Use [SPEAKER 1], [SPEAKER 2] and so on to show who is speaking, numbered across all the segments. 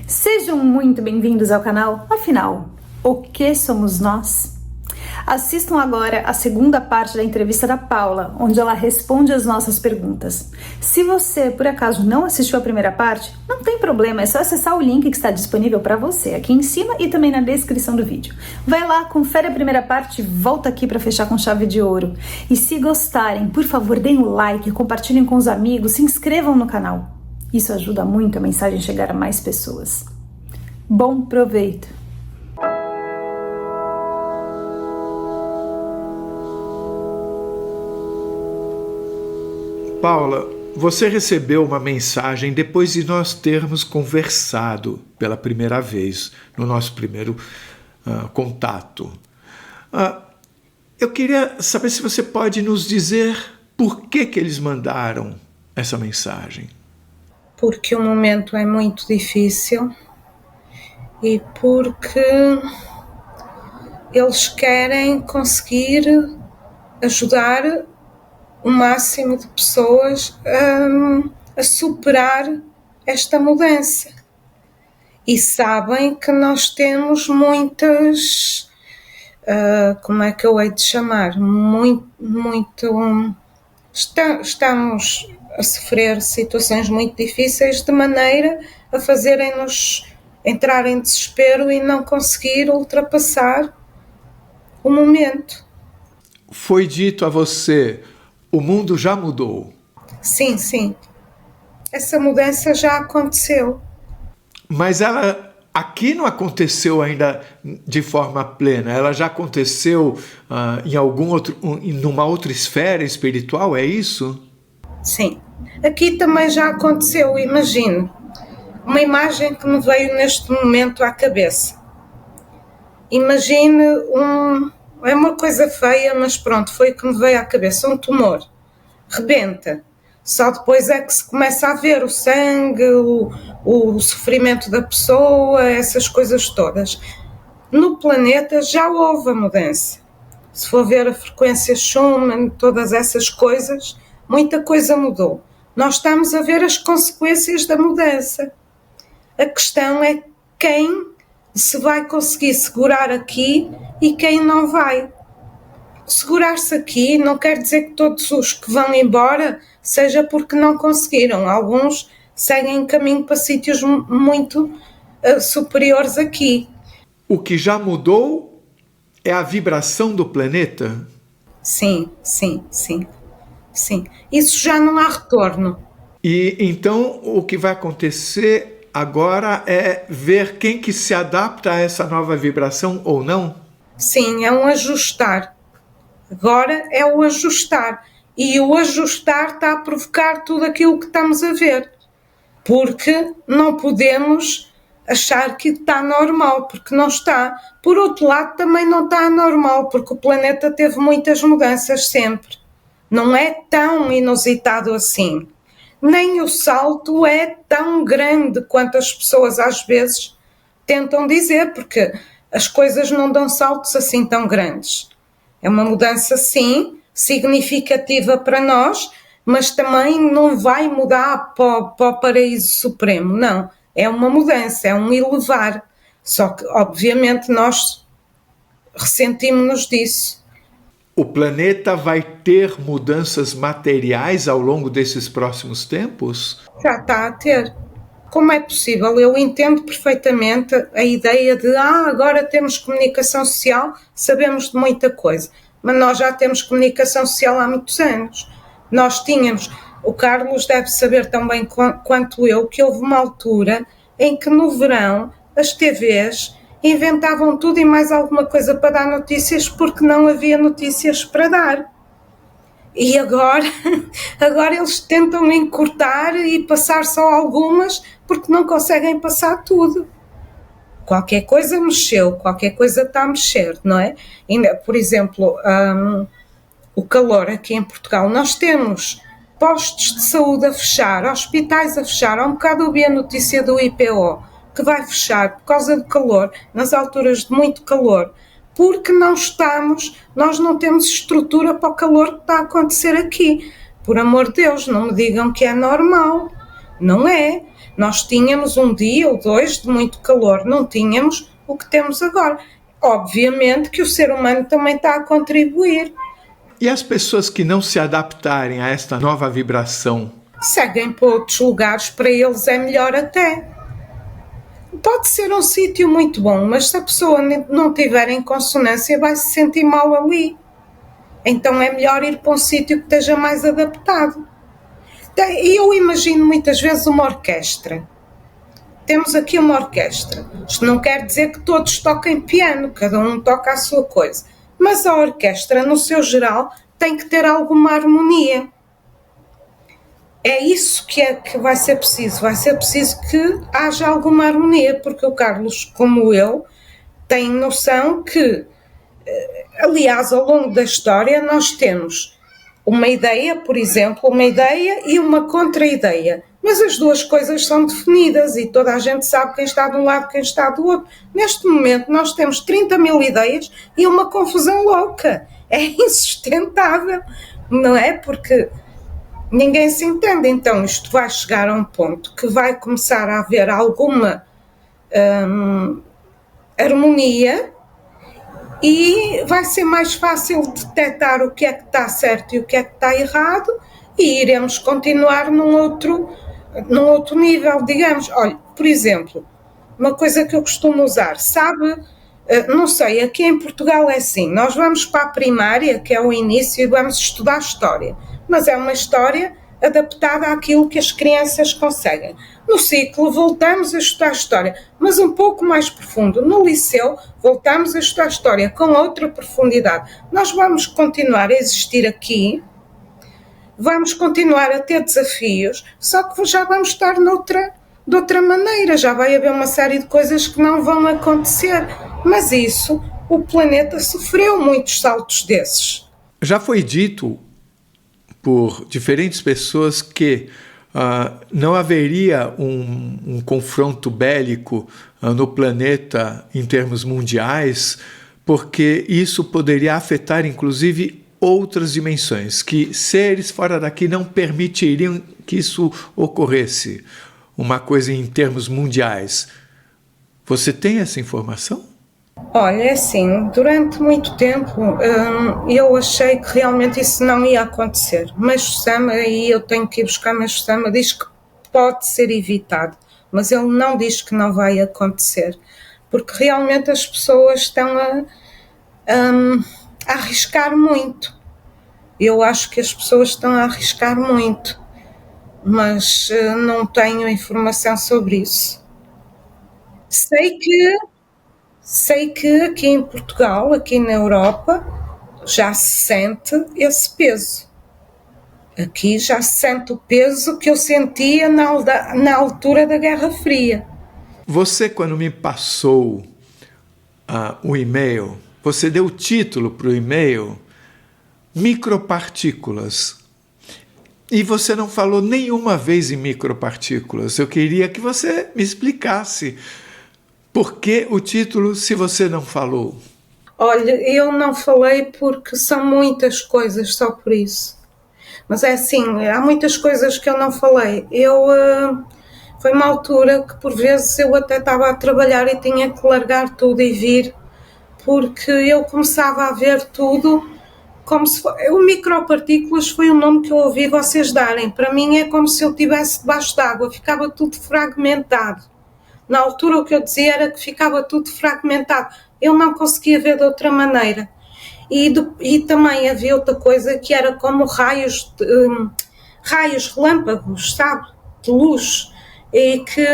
[SPEAKER 1] Sejam muito bem-vindos ao canal. Afinal, o que somos nós? Assistam agora a segunda parte da entrevista da Paula, onde ela responde as nossas perguntas. Se você, por acaso, não assistiu a primeira parte, não tem problema, é só acessar o link que está disponível para você aqui em cima e também na descrição do vídeo. Vai lá, confere a primeira parte e volta aqui para fechar com chave de ouro. E se gostarem, por favor, deem um like, compartilhem com os amigos, se inscrevam no canal. Isso ajuda muito a mensagem chegar a mais pessoas. Bom proveito!
[SPEAKER 2] Paula, você recebeu uma mensagem depois de nós termos conversado pela primeira vez, no nosso primeiro contato. Eu queria saber se você pode nos dizer por que eles mandaram essa mensagem.
[SPEAKER 3] Porque o momento é muito difícil e porque eles querem conseguir ajudar o máximo de pessoas a superar esta mudança. E sabem que nós temos muitas, como é que eu hei de chamar? Estamos a sofrer situações muito difíceis de maneira a fazerem-nos entrar em desespero e não conseguir ultrapassar o momento.
[SPEAKER 2] Foi dito a você: o mundo já mudou.
[SPEAKER 3] Sim. Essa mudança já aconteceu.
[SPEAKER 2] Mas ela aqui não aconteceu ainda de forma plena. Ela já aconteceu numa outra esfera espiritual, é isso?
[SPEAKER 3] Sim. Aqui também já aconteceu, imagine. Uma imagem que me veio neste momento à cabeça. Imagine é uma coisa feia, mas pronto, foi o que me veio à cabeça. Um tumor. Rebenta. Só depois é que se começa a ver o sangue, o sofrimento da pessoa, essas coisas todas. No planeta já houve a mudança. Se for ver a frequência Schumann, todas essas coisas, muita coisa mudou. Nós estamos a ver as consequências da mudança. A questão é quem se vai conseguir segurar aqui e quem não vai. Segurar-se aqui não quer dizer que todos os que vão embora seja porque não conseguiram. Alguns seguem caminho para sítios muito superiores aqui.
[SPEAKER 2] O que já mudou é a vibração do planeta?
[SPEAKER 3] Sim. Isso já não há retorno.
[SPEAKER 2] E então o que vai acontecer agora é ver quem que se adapta a essa nova vibração ou não?
[SPEAKER 3] Sim, é um ajustar. Agora é o ajustar. E o ajustar está a provocar tudo aquilo que estamos a ver. Porque não podemos achar que está normal, porque não está. Por outro lado, também não está normal, porque o planeta teve muitas mudanças sempre. Não é tão inusitado assim. Nem o salto é tão grande quanto as pessoas às vezes tentam dizer, porque as coisas não dão saltos assim tão grandes. É uma mudança, sim, significativa para nós, mas também não vai mudar para o paraíso supremo, não. É uma mudança, é um elevar. Só que, obviamente, nós ressentimos-nos disso.
[SPEAKER 2] O planeta vai ter mudanças materiais ao longo desses próximos tempos?
[SPEAKER 3] Já está a ter. Como é possível? Eu entendo perfeitamente a ideia de agora temos comunicação social, sabemos de muita coisa. Mas nós já temos comunicação social há muitos anos. Nós tínhamos, o Carlos deve saber tão bem quanto eu, que houve uma altura em que no verão as TVs inventavam tudo e mais alguma coisa para dar notícias porque não havia notícias para dar. E agora eles tentam encurtar e passar só algumas porque não conseguem passar tudo. Qualquer coisa mexeu, qualquer coisa está a mexer, não é? Ainda, por exemplo, o calor aqui em Portugal, nós temos postos de saúde a fechar, hospitais a fechar. Há um bocado eu vi a notícia do IPO, que vai fechar por causa do calor, nas alturas de muito calor, porque nós não temos estrutura para o calor que está a acontecer aqui. Por amor de Deus, não me digam que é normal. Não é. Nós tínhamos um dia ou dois de muito calor, não tínhamos o que temos agora. Obviamente que o ser humano também está a contribuir.
[SPEAKER 2] E as pessoas que não se adaptarem a esta nova vibração?
[SPEAKER 3] Seguem para outros lugares, para eles é melhor até. Pode ser um sítio muito bom, mas se a pessoa não tiver em consonância, vai se sentir mal ali. Então é melhor ir para um sítio que esteja mais adaptado. E eu imagino muitas vezes uma orquestra. Temos aqui uma orquestra. Isto não quer dizer que todos toquem piano, cada um toca a sua coisa. Mas a orquestra, no seu geral, tem que ter alguma harmonia. É isso que vai ser preciso. Vai ser preciso que haja alguma harmonia, porque o Carlos, como eu, tem noção que, aliás, ao longo da história, nós temos uma ideia, por exemplo, uma ideia e uma contra-ideia. Mas as duas coisas são definidas e toda a gente sabe quem está de um lado e quem está do outro. Neste momento nós temos 30 mil ideias e uma confusão louca. É insustentável, não é? Porque ninguém se entende. Então isto vai chegar a um ponto que vai começar a haver alguma harmonia e vai ser mais fácil detectar o que é que está certo e o que é que está errado e iremos continuar num outro nível, digamos. Olha, por exemplo, uma coisa que eu costumo usar, sabe, não sei, aqui em Portugal é assim, nós vamos para a primária, que é o início, e vamos estudar história, mas é uma história adaptada àquilo que as crianças conseguem. No ciclo voltamos a estudar história, mas um pouco mais profundo. No liceu voltamos a estudar história com outra profundidade. Nós vamos continuar a existir aqui, vamos continuar a ter desafios, só que já vamos estar de outra maneira, já vai haver uma série de coisas que não vão acontecer. Mas isso, o planeta sofreu muitos saltos desses.
[SPEAKER 2] Já foi dito por diferentes pessoas que não haveria um confronto bélico no planeta em termos mundiais, porque isso poderia afetar, inclusive, outras dimensões, que seres fora daqui não permitiriam que isso ocorresse, uma coisa em termos mundiais. Você tem essa informação?
[SPEAKER 3] Olha, é assim, durante muito tempo eu achei que realmente isso não ia acontecer, mas Sama, aí eu tenho que ir buscar, mas Sama diz que pode ser evitado, mas ele não diz que não vai acontecer, porque realmente as pessoas estão a arriscar muito. Eu acho que as pessoas estão a arriscar muito, mas não tenho informação sobre isso. Sei que aqui em Portugal, aqui na Europa, já se sente esse peso. Aqui já se sente o peso que eu sentia na altura da Guerra Fria.
[SPEAKER 2] Você, quando me passou o e-mail, você deu o título para o e-mail Micropartículas. E você não falou nenhuma vez em micropartículas. Eu queria que você me explicasse por que o título, se você não falou.
[SPEAKER 3] Olha, eu não falei porque são muitas coisas, só por isso. Mas é assim, há muitas coisas que eu não falei. Foi uma altura que por vezes eu até estava a trabalhar e tinha que largar tudo e vir, porque eu começava a ver tudo como se fosse... O micropartículas foi o nome que eu ouvi vocês darem. Para mim é como se eu estivesse debaixo d'água, ficava tudo fragmentado. Na altura o que eu dizia era que ficava tudo fragmentado. Eu não conseguia ver de outra maneira. E também havia outra coisa que era como raios relâmpagos, sabe? De luz. E que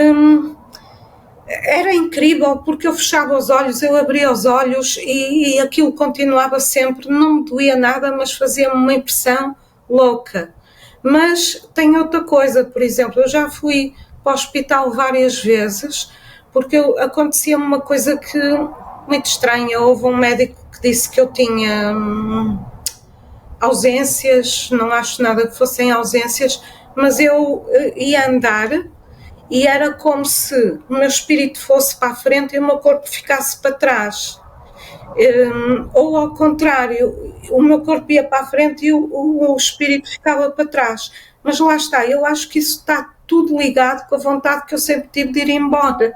[SPEAKER 3] era incrível, porque eu fechava os olhos, eu abria os olhos e aquilo continuava sempre. Não me doía nada, mas fazia-me uma impressão louca. Mas tem outra coisa, por exemplo, eu já fui para o hospital várias vezes, porque acontecia-me uma coisa que muito estranha. Houve um médico que disse que eu tinha ausências, não acho nada que fossem ausências, mas eu ia andar e era como se o meu espírito fosse para a frente e o meu corpo ficasse para trás. Ou ao contrário, o meu corpo ia para a frente e o espírito ficava para trás. Mas lá está, eu acho que isso está tudo ligado com a vontade que eu sempre tive de ir embora.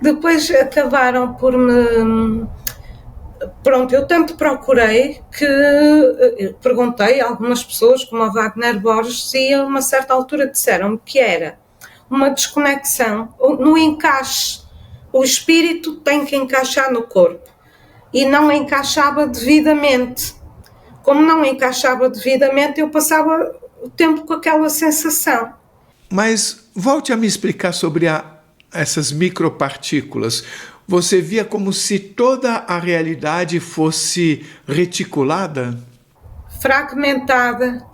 [SPEAKER 3] Depois acabaram por me... Pronto, eu tanto procurei que perguntei a algumas pessoas, como a Wagner Borges, e a uma certa altura disseram-me que era uma desconexão no encaixe. O espírito tem que encaixar no corpo e não encaixava devidamente. Como não encaixava devidamente, eu passava o tempo com aquela sensação.
[SPEAKER 2] Mas volte a me explicar sobre essas micropartículas. Você via como se toda a realidade fosse reticulada?
[SPEAKER 3] Fragmentada.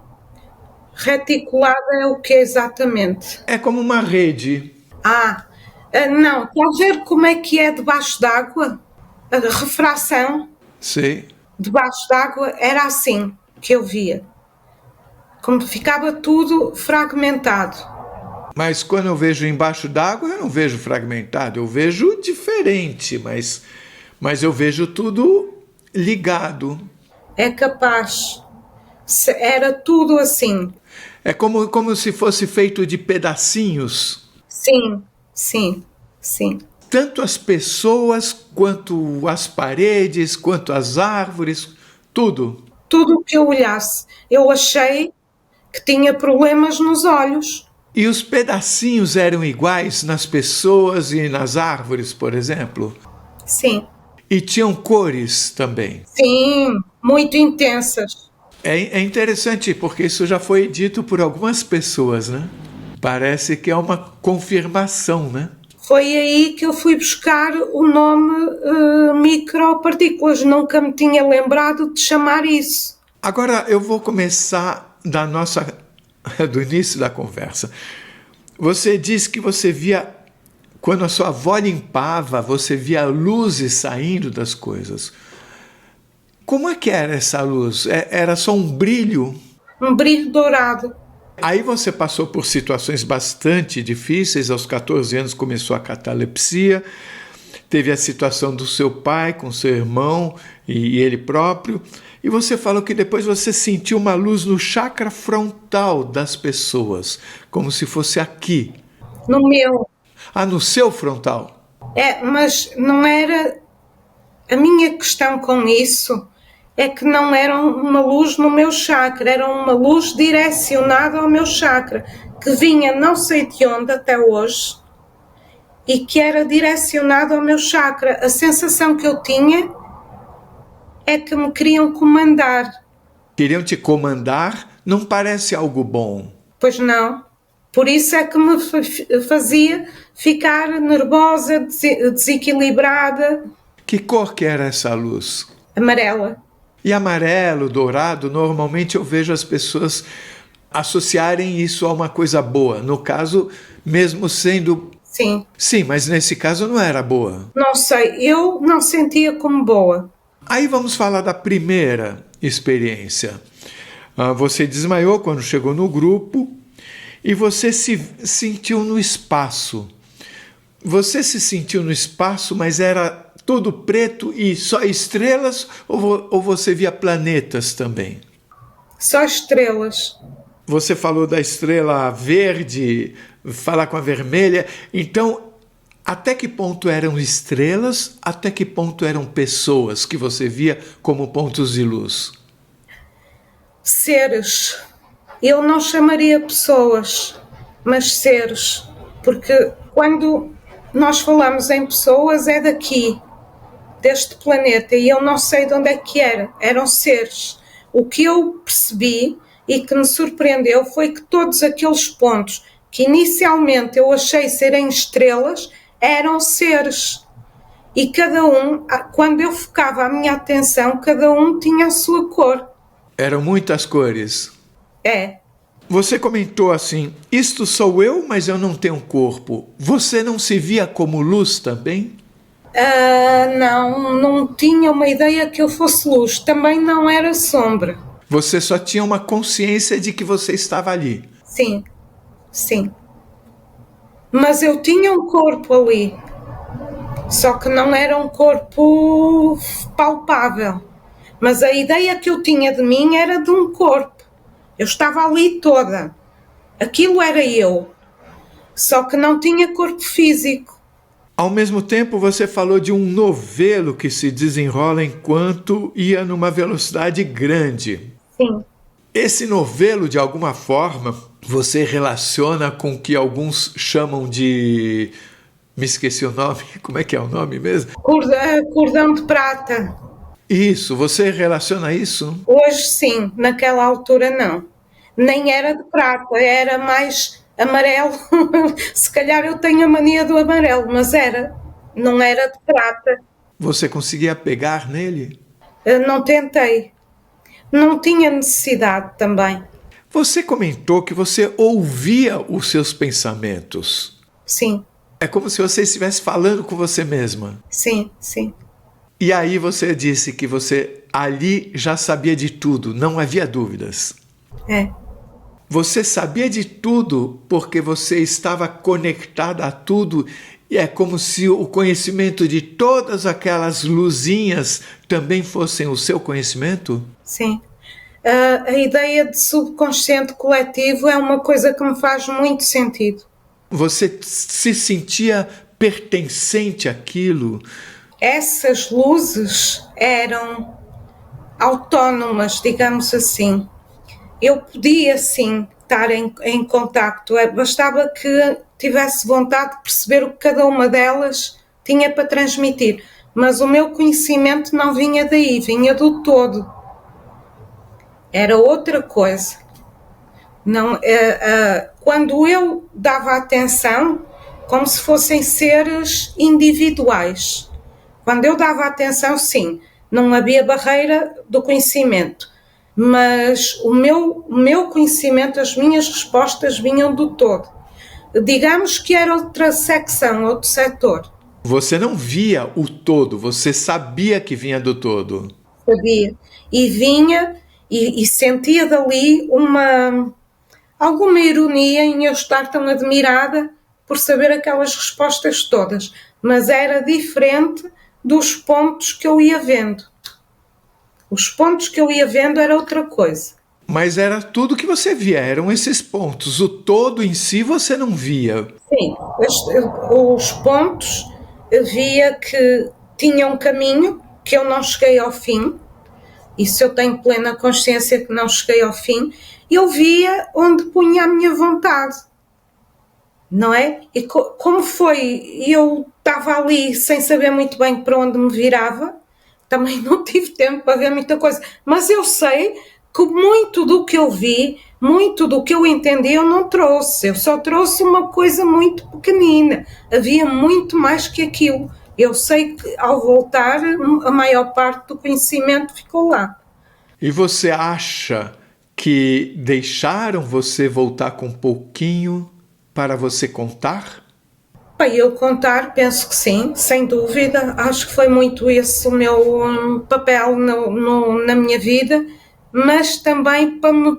[SPEAKER 3] Reticulada é o que exatamente?
[SPEAKER 2] É como uma rede.
[SPEAKER 3] Não. Está a ver como é que é debaixo d'água? A refração
[SPEAKER 2] Sei.
[SPEAKER 3] debaixo d'água era assim que eu via. Como ficava tudo fragmentado.
[SPEAKER 2] Mas quando eu vejo embaixo d'água, eu não vejo fragmentado, eu vejo diferente, mas eu vejo tudo ligado.
[SPEAKER 3] É capaz. Era tudo assim.
[SPEAKER 2] É como se fosse feito de pedacinhos.
[SPEAKER 3] Sim.
[SPEAKER 2] Tanto as pessoas, quanto as paredes, quanto as árvores, tudo.
[SPEAKER 3] Tudo o que eu olhasse, eu achei que tinha problemas nos olhos.
[SPEAKER 2] E os pedacinhos eram iguais nas pessoas e nas árvores, por exemplo?
[SPEAKER 3] Sim.
[SPEAKER 2] E tinham cores também?
[SPEAKER 3] Sim, muito intensas.
[SPEAKER 2] É interessante, porque isso já foi dito por algumas pessoas, né? Parece que é uma confirmação, né?
[SPEAKER 3] Foi aí que eu fui buscar o nome micropartículas. Nunca me tinha lembrado de chamar isso.
[SPEAKER 2] Agora eu vou começar do início da conversa. Você disse que você via, quando a sua avó limpava, você via luzes saindo das coisas. Como é que era essa luz? Era só um brilho?
[SPEAKER 3] Um brilho dourado.
[SPEAKER 2] Aí você passou por situações bastante difíceis. Aos 14 anos começou a catalepsia. Teve a situação do seu pai com seu irmão e ele próprio. E você falou que depois você sentiu uma luz no chakra frontal das pessoas, como se fosse aqui.
[SPEAKER 3] No meu.
[SPEAKER 2] No seu frontal?
[SPEAKER 3] Mas não era... A minha questão com isso é que não era uma luz no meu chakra, era uma luz direcionada ao meu chakra, que vinha não sei de onde até hoje, e que era direcionada ao meu chakra. A sensação que eu tinha é que me queriam comandar.
[SPEAKER 2] Queriam te comandar? Não parece algo bom.
[SPEAKER 3] Pois não. Por isso é que me fazia ficar nervosa, desequilibrada.
[SPEAKER 2] Que cor que era essa luz?
[SPEAKER 3] Amarela.
[SPEAKER 2] E amarelo, dourado, normalmente eu vejo as pessoas associarem isso a uma coisa boa. No caso, mesmo sendo...
[SPEAKER 3] Sim.
[SPEAKER 2] Sim, mas nesse caso não era boa.
[SPEAKER 3] Não sei, eu não sentia como boa.
[SPEAKER 2] Aí vamos falar da primeira experiência. Você desmaiou quando chegou no grupo e você se sentiu no espaço. Você se sentiu no espaço, mas era tudo preto e só estrelas, ou você via planetas também?
[SPEAKER 3] Só estrelas.
[SPEAKER 2] Você falou da estrela verde, falar com a vermelha. Então, até que ponto eram estrelas, até que ponto eram pessoas que você via como pontos de luz?
[SPEAKER 3] Seres. Eu não chamaria pessoas, mas seres. Porque quando nós falamos em pessoas é daqui, deste planeta, e eu não sei de onde é que era. Eram seres. O que eu percebi e que me surpreendeu foi que todos aqueles pontos que inicialmente eu achei serem estrelas eram seres. E cada um, quando eu focava a minha atenção, cada um tinha a sua cor.
[SPEAKER 2] Eram muitas cores. Você comentou assim, isto sou eu, mas eu não tenho corpo. Você não se via como luz também?
[SPEAKER 3] Não tinha uma ideia que eu fosse luz. Também não era sombra.
[SPEAKER 2] Você só tinha uma consciência de que você estava ali.
[SPEAKER 3] Sim. Mas eu tinha um corpo ali. Só que não era um corpo palpável. Mas a ideia que eu tinha de mim era de um corpo. Eu estava ali toda. Aquilo era eu. só que não tinha corpo físico.
[SPEAKER 2] Ao mesmo tempo, você falou de um novelo que se desenrola enquanto ia numa velocidade grande.
[SPEAKER 3] Sim.
[SPEAKER 2] Esse novelo, de alguma forma, você relaciona com o que alguns chamam de... Me esqueci o nome. Como é que é o nome mesmo?
[SPEAKER 3] Cordão de prata.
[SPEAKER 2] Isso, você relaciona isso?
[SPEAKER 3] Hoje sim, naquela altura não. Nem era de prata, era mais amarelo. Se calhar eu tenho a mania do amarelo, mas não era de prata.
[SPEAKER 2] Você conseguia pegar nele?
[SPEAKER 3] Eu não tentei. Não tinha necessidade também.
[SPEAKER 2] Você comentou que você ouvia os seus pensamentos.
[SPEAKER 3] Sim,
[SPEAKER 2] É como se você estivesse falando com você mesma.
[SPEAKER 3] sim, sim.
[SPEAKER 2] E aí você disse que você ali já sabia de tudo, não havia dúvidas.
[SPEAKER 3] É,
[SPEAKER 2] Você sabia de tudo porque você estava conectada a tudo e é como se o conhecimento de todas aquelas luzinhas também fossem o seu conhecimento?
[SPEAKER 3] sim. A ideia de subconsciente coletivo é uma coisa que me faz muito sentido.
[SPEAKER 2] Você se sentia pertencente àquilo?
[SPEAKER 3] Essas luzes eram autónomas, digamos assim. Eu podia, sim, estar em contacto. Bastava que tivesse vontade de perceber o que cada uma delas tinha para transmitir. Mas o meu conhecimento não vinha daí, vinha do todo. Era outra coisa. Não, quando eu dava atenção, como se fossem seres individuais. Quando eu dava atenção, sim, não havia barreira do conhecimento. Mas o meu conhecimento, as minhas respostas vinham do todo. Digamos que era outra secção, outro setor.
[SPEAKER 2] Você não via o todo, você sabia que vinha do todo.
[SPEAKER 3] Sabia. E vinha e sentia dali alguma ironia em eu estar tão admirada por saber aquelas respostas todas. Mas era diferente dos pontos que eu ia vendo. Os pontos que eu ia vendo era outra coisa.
[SPEAKER 2] Mas era tudo que você via, eram esses pontos. O todo em si você não via.
[SPEAKER 3] Sim, os pontos via que tinha um caminho, que eu não cheguei ao fim. Isso eu tenho plena consciência que não cheguei ao fim. Eu via onde punha a minha vontade. Não é? E como foi, eu estava ali sem saber muito bem para onde me virava, também não tive tempo para ver muita coisa, mas eu sei que muito do que eu vi, muito do que eu entendi eu não trouxe, eu só trouxe uma coisa muito pequenina, havia muito mais que aquilo. Eu sei que ao voltar a maior parte do conhecimento ficou lá.
[SPEAKER 2] E você acha que deixaram você voltar com um pouquinho para você contar?
[SPEAKER 3] Para eu contar, penso que sim, sem dúvida. Acho que foi muito esse o meu papel na minha vida, mas também para me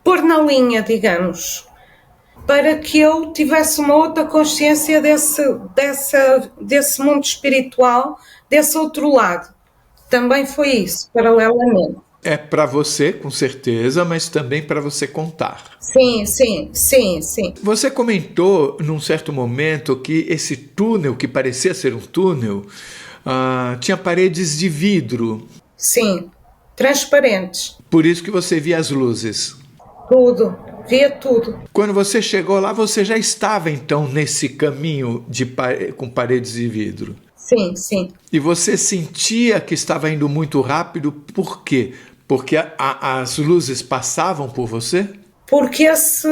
[SPEAKER 3] pôr na linha, digamos, para que eu tivesse uma outra consciência desse mundo espiritual, desse outro lado. Também foi isso, paralelamente.
[SPEAKER 2] É para você, com certeza, mas também para você contar.
[SPEAKER 3] Sim, sim, sim, sim.
[SPEAKER 2] Você comentou num certo momento que esse túnel, que parecia ser um túnel, tinha paredes de vidro.
[SPEAKER 3] Sim, transparentes.
[SPEAKER 2] Por isso que você via as luzes.
[SPEAKER 3] Tudo, via tudo.
[SPEAKER 2] Quando você chegou lá, você já estava então nesse caminho com paredes de vidro.
[SPEAKER 3] Sim, sim.
[SPEAKER 2] E você sentia que estava indo muito rápido, por quê? Porque as luzes passavam por você?
[SPEAKER 3] Porque esse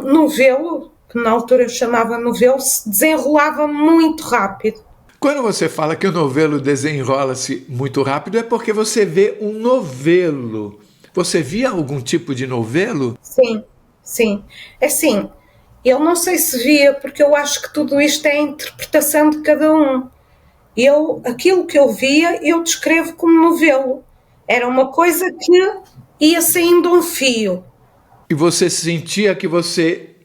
[SPEAKER 3] novelo, que na altura eu chamava novelo, se desenrolava muito rápido.
[SPEAKER 2] Quando você fala que o novelo desenrola-se muito rápido, é porque você vê um novelo. Você via algum tipo de novelo?
[SPEAKER 3] Sim, sim. É assim, eu não sei se via, porque eu acho que tudo isto é a interpretação de cada um. Aquilo que eu via, eu descrevo como novelo. Era uma coisa que ia saindo um fio.
[SPEAKER 2] E você sentia que você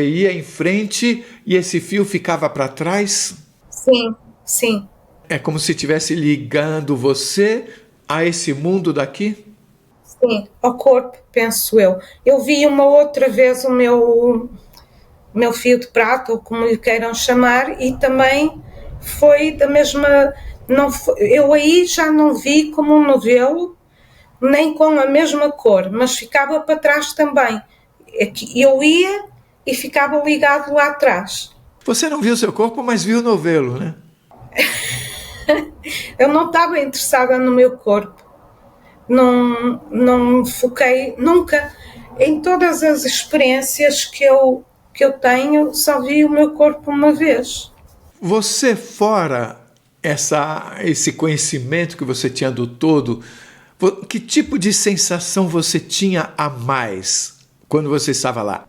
[SPEAKER 2] ia em frente e esse fio ficava para trás?
[SPEAKER 3] Sim, sim.
[SPEAKER 2] É como se estivesse ligando você a esse mundo daqui?
[SPEAKER 3] Sim, ao corpo, penso eu. Eu vi uma outra vez o meu meu fio de prata, ou como lhe queiram chamar, e também foi da mesma... Não foi, eu aí já não vi como um novelo, nem com a mesma cor, mas ficava para trás também. Eu ia e ficava ligado lá atrás.
[SPEAKER 2] Você não viu seu corpo, mas viu o novelo, né?
[SPEAKER 3] Eu não estava interessada no meu corpo. Não foquei nunca. Em todas as experiências que eu tenho, só vi o meu corpo uma vez.
[SPEAKER 2] Você, fora esse conhecimento que você tinha do todo, que tipo de sensação você tinha a mais quando você estava lá?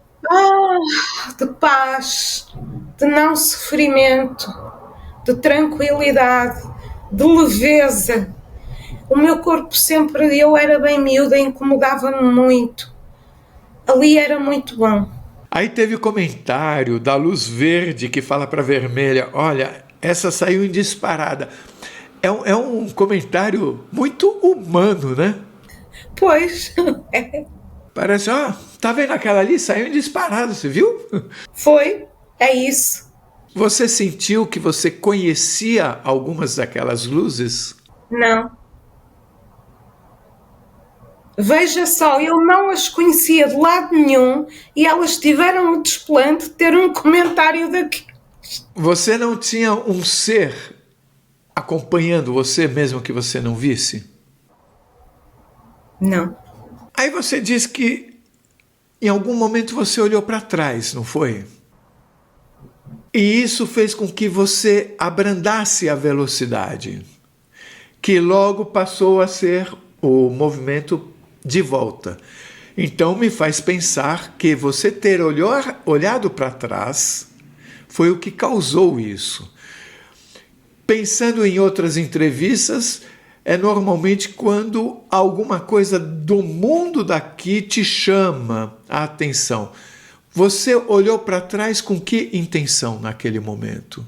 [SPEAKER 3] De paz, de não sofrimento, de tranquilidade, de leveza. O meu corpo sempre, eu era bem miúda, incomodava-me muito. Ali era muito bom.
[SPEAKER 2] Aí teve o comentário da luz verde que fala para a vermelha, olha, essa saiu em disparada. É um comentário muito humano, né?
[SPEAKER 3] Pois,
[SPEAKER 2] Parece, tá vendo aquela ali? Saiu em disparada, você viu?
[SPEAKER 3] foi, é isso.
[SPEAKER 2] Você sentiu que você conhecia algumas daquelas luzes?
[SPEAKER 3] Não. Veja só, eu não as conhecia de lado nenhum e elas tiveram o desplante de ter um comentário daqui.
[SPEAKER 2] Você não tinha um ser acompanhando você mesmo que você não visse?
[SPEAKER 3] Não.
[SPEAKER 2] Aí você diz que em algum momento você olhou para trás, não foi? E isso fez com que você abrandasse a velocidade, que logo passou a ser o movimento de volta. Então me faz pensar que você ter olhado para trás foi o que causou isso. Pensando em outras entrevistas, é normalmente quando alguma coisa do mundo daqui te chama a atenção. Você olhou para trás com que intenção naquele momento?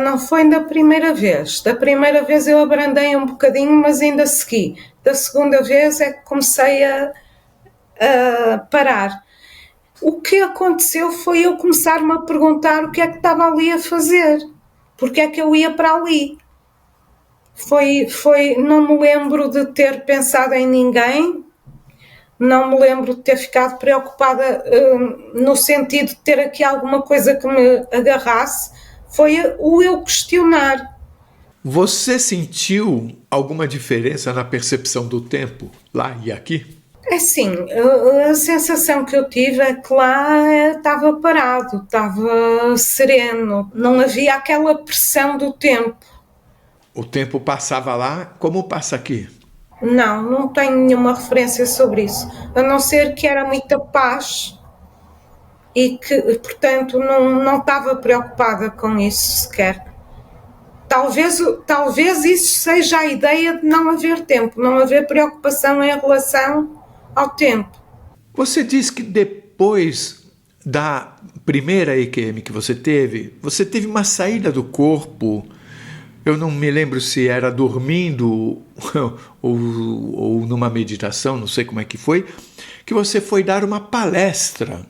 [SPEAKER 3] Não foi da primeira vez. Da primeira vez eu abrandei um bocadinho, mas ainda segui. Da segunda vez é que comecei a parar. O que aconteceu foi eu começar-me a perguntar o que é que estava ali a fazer. Porque é que eu ia para ali? Não me lembro de ter pensado em ninguém, não me lembro de ter ficado preocupada no sentido de ter aqui alguma coisa que me agarrasse. Foi o eu questionar.
[SPEAKER 2] Você sentiu alguma diferença na percepção do tempo, lá e aqui?
[SPEAKER 3] É assim, a sensação que eu tive é que lá estava parado, estava sereno, não havia aquela pressão do tempo.
[SPEAKER 2] O tempo passava lá como passa aqui?
[SPEAKER 3] Não tenho nenhuma referência sobre isso, a não ser que era muita paz e que, portanto, não estava preocupada com isso sequer. Talvez isso seja a ideia de não haver tempo, não haver preocupação em relação ao tempo.
[SPEAKER 2] Você diz que depois da primeira EQM que você teve uma saída do corpo. Eu não me lembro se era dormindo ou numa meditação, não sei como é que foi, que você foi dar uma palestra.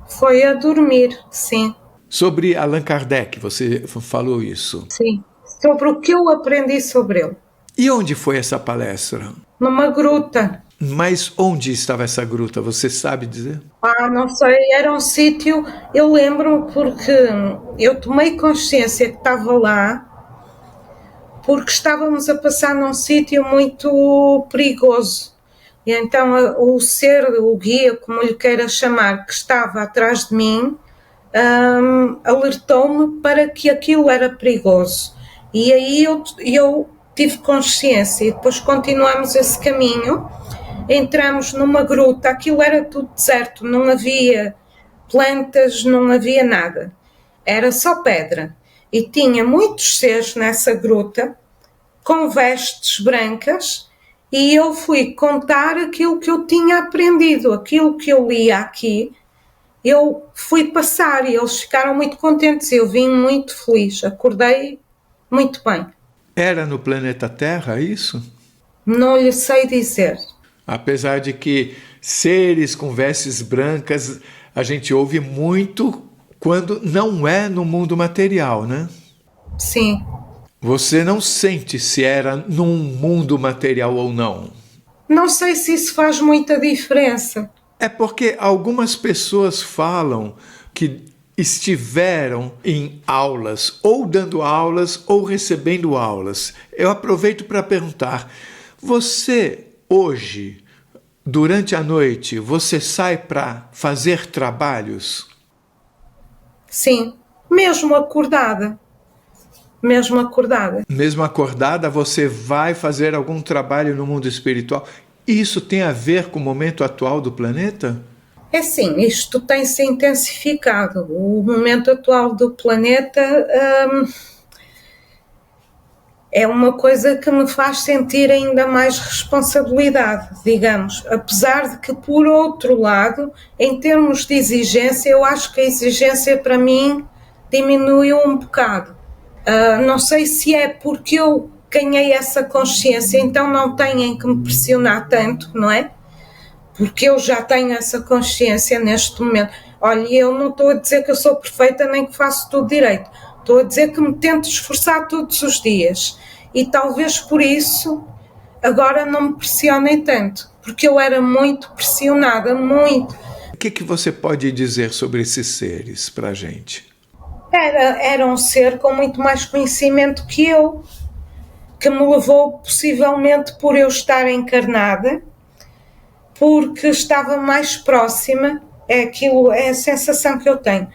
[SPEAKER 3] Foi a dormir, sim.
[SPEAKER 2] Sobre Allan Kardec, você falou isso.
[SPEAKER 3] Sim, sobre o que eu aprendi sobre ele.
[SPEAKER 2] E onde foi essa palestra?
[SPEAKER 3] Numa gruta.
[SPEAKER 2] Mas onde estava essa gruta, você sabe dizer?
[SPEAKER 3] Não sei, era um sítio, eu lembro-me porque eu tomei consciência que estava lá porque estávamos a passar num sítio muito perigoso. E então o ser, o guia, como lhe queira chamar, que estava atrás de mim, alertou-me para que aquilo era perigoso. E aí eu tive consciência e depois continuamos esse caminho. Entramos numa gruta, aquilo era tudo deserto, não havia plantas, não havia nada. Era só pedra. E tinha muitos seres nessa gruta, com vestes brancas, e eu fui contar aquilo que eu tinha aprendido, aquilo que eu lia aqui, eu fui passar e eles ficaram muito contentes, eu vim muito feliz, acordei muito bem.
[SPEAKER 2] Era no planeta Terra isso?
[SPEAKER 3] Não lhe sei dizer.
[SPEAKER 2] Apesar de que seres com vestes brancas a gente ouve muito quando não é no mundo material, né?
[SPEAKER 3] Sim.
[SPEAKER 2] Você não sente se era num mundo material ou não?
[SPEAKER 3] Não sei se isso faz muita diferença.
[SPEAKER 2] É porque algumas pessoas falam que estiveram em aulas, ou dando aulas, ou recebendo aulas. Eu aproveito para perguntar, você hoje, durante a noite, você sai para fazer trabalhos?
[SPEAKER 3] Sim, mesmo acordada. Mesmo acordada.
[SPEAKER 2] Mesmo acordada, você vai fazer algum trabalho no mundo espiritual? Isso tem a ver com o momento atual do planeta?
[SPEAKER 3] É sim, isto tem se intensificado. O momento atual do planeta é uma coisa que me faz sentir ainda mais responsabilidade, digamos. Apesar de que, por outro lado, em termos de exigência, eu acho que a exigência para mim diminuiu um bocado. Não sei se é porque eu ganhei essa consciência, então não têm que me pressionar tanto, não é? Porque eu já tenho essa consciência neste momento. Olha, eu não estou a dizer que eu sou perfeita nem que faço tudo direito. Estou a dizer que me tento esforçar todos os dias. E talvez por isso agora não me pressionem tanto. Porque eu era muito pressionada, muito.
[SPEAKER 2] O que você pode dizer sobre esses seres para a gente?
[SPEAKER 3] Era um ser com muito mais conhecimento que eu, que me levou possivelmente por eu estar encarnada, porque estava mais próxima, é a sensação que eu tenho.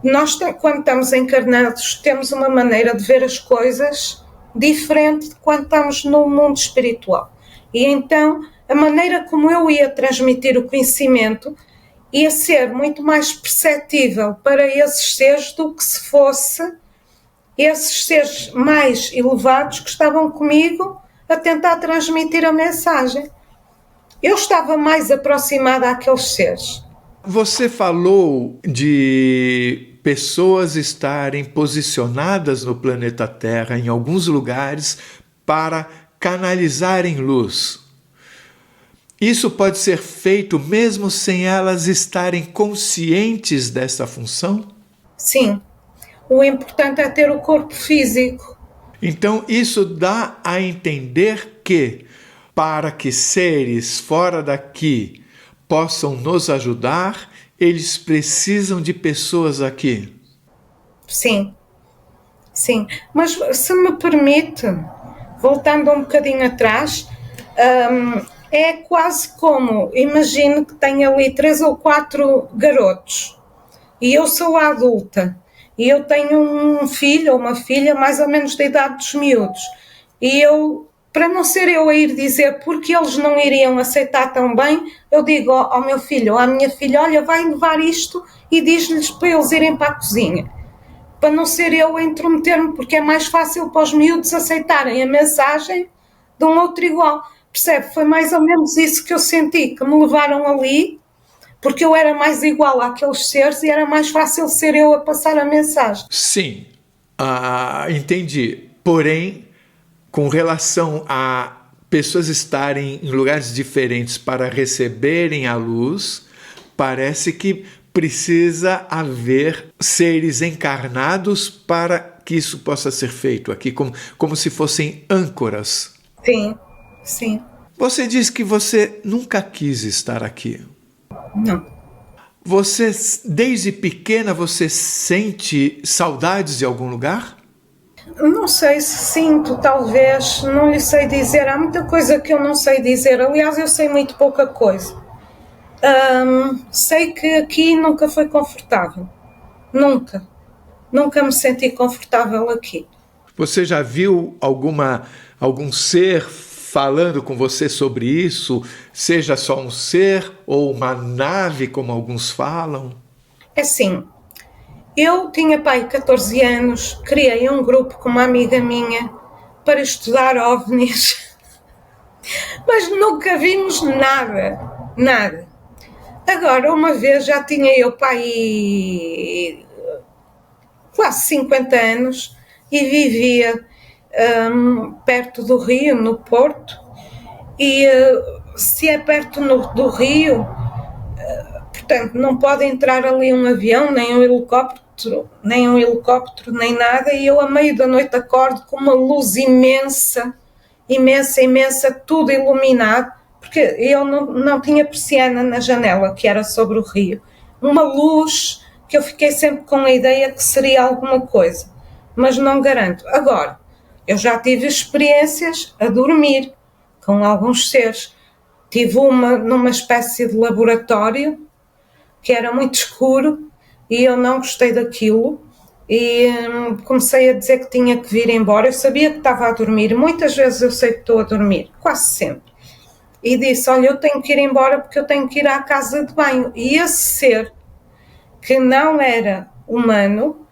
[SPEAKER 3] Nós, quando estamos encarnados, temos uma maneira de ver as coisas diferente de quando estamos no mundo espiritual. E então, a maneira como eu ia transmitir o conhecimento ia ser muito mais perceptível para esses seres do que se fosse esses seres mais elevados que estavam comigo a tentar transmitir a mensagem. Eu estava mais aproximada àqueles seres.
[SPEAKER 2] Você falou de pessoas estarem posicionadas no planeta Terra, em alguns lugares, para canalizarem luz. Isso pode ser feito mesmo sem elas estarem conscientes dessa função?
[SPEAKER 3] Sim. O importante é ter o corpo físico.
[SPEAKER 2] Então, isso dá a entender que, para que seres fora daqui possam nos ajudar, eles precisam de pessoas aqui.
[SPEAKER 3] Sim. Sim. Mas, se me permite, voltando um bocadinho atrás, é quase como, imagino que tenho ali 3 ou 4 garotos e eu sou a adulta e eu tenho um filho ou uma filha mais ou menos da idade dos miúdos e eu, para não ser eu a ir dizer porque eles não iriam aceitar tão bem, eu digo ao meu filho ou à minha filha, olha, vai levar isto e diz-lhes para eles irem para a cozinha, para não ser eu a intrometer-me, porque é mais fácil para os miúdos aceitarem a mensagem de um outro igual. Percebe? Foi mais ou menos isso que eu senti, que me levaram ali, porque eu era mais igual àqueles seres e era mais fácil ser eu a passar a mensagem.
[SPEAKER 2] Sim, entendi. Porém, com relação a pessoas estarem em lugares diferentes para receberem a luz, parece que precisa haver seres encarnados para que isso possa ser feito aqui, como se fossem âncoras.
[SPEAKER 3] Sim. Sim.
[SPEAKER 2] Você diz que você nunca quis estar aqui.
[SPEAKER 3] Não.
[SPEAKER 2] Você, desde pequena, você sente saudades de algum lugar?
[SPEAKER 3] Não sei se sinto, talvez, não lhe sei dizer. Há muita coisa que eu não sei dizer. Aliás, eu sei muito pouca coisa. Sei que aqui nunca foi confortável. Nunca. Nunca me senti confortável aqui.
[SPEAKER 2] Você já viu algum ser falando com você sobre isso, seja só um ser ou uma nave, como alguns falam?
[SPEAKER 3] É assim, eu tinha pai 14 anos, criei um grupo com uma amiga minha para estudar OVNIs, mas nunca vimos nada, nada. Agora, uma vez já tinha eu pai quase 50 anos e vivia perto do Rio, no Porto, e se é perto do Rio, Portanto, não pode entrar ali um avião, nem um helicóptero, nem nada, e eu, à meio da noite, acordo com uma luz imensa, tudo iluminado, porque eu não tinha persiana na janela, que era sobre o rio. Uma luz que eu fiquei sempre com a ideia que seria alguma coisa, mas não garanto. Agora, eu já tive experiências a dormir com alguns seres. Tive uma numa espécie de laboratório, que era muito escuro, e eu não gostei daquilo, e comecei a dizer que tinha que vir embora. Eu sabia que estava a dormir, muitas vezes eu sei que estou a dormir, quase sempre. E disse, olha, eu tenho que ir embora porque eu tenho que ir à casa de banho. E esse ser, que não era humano,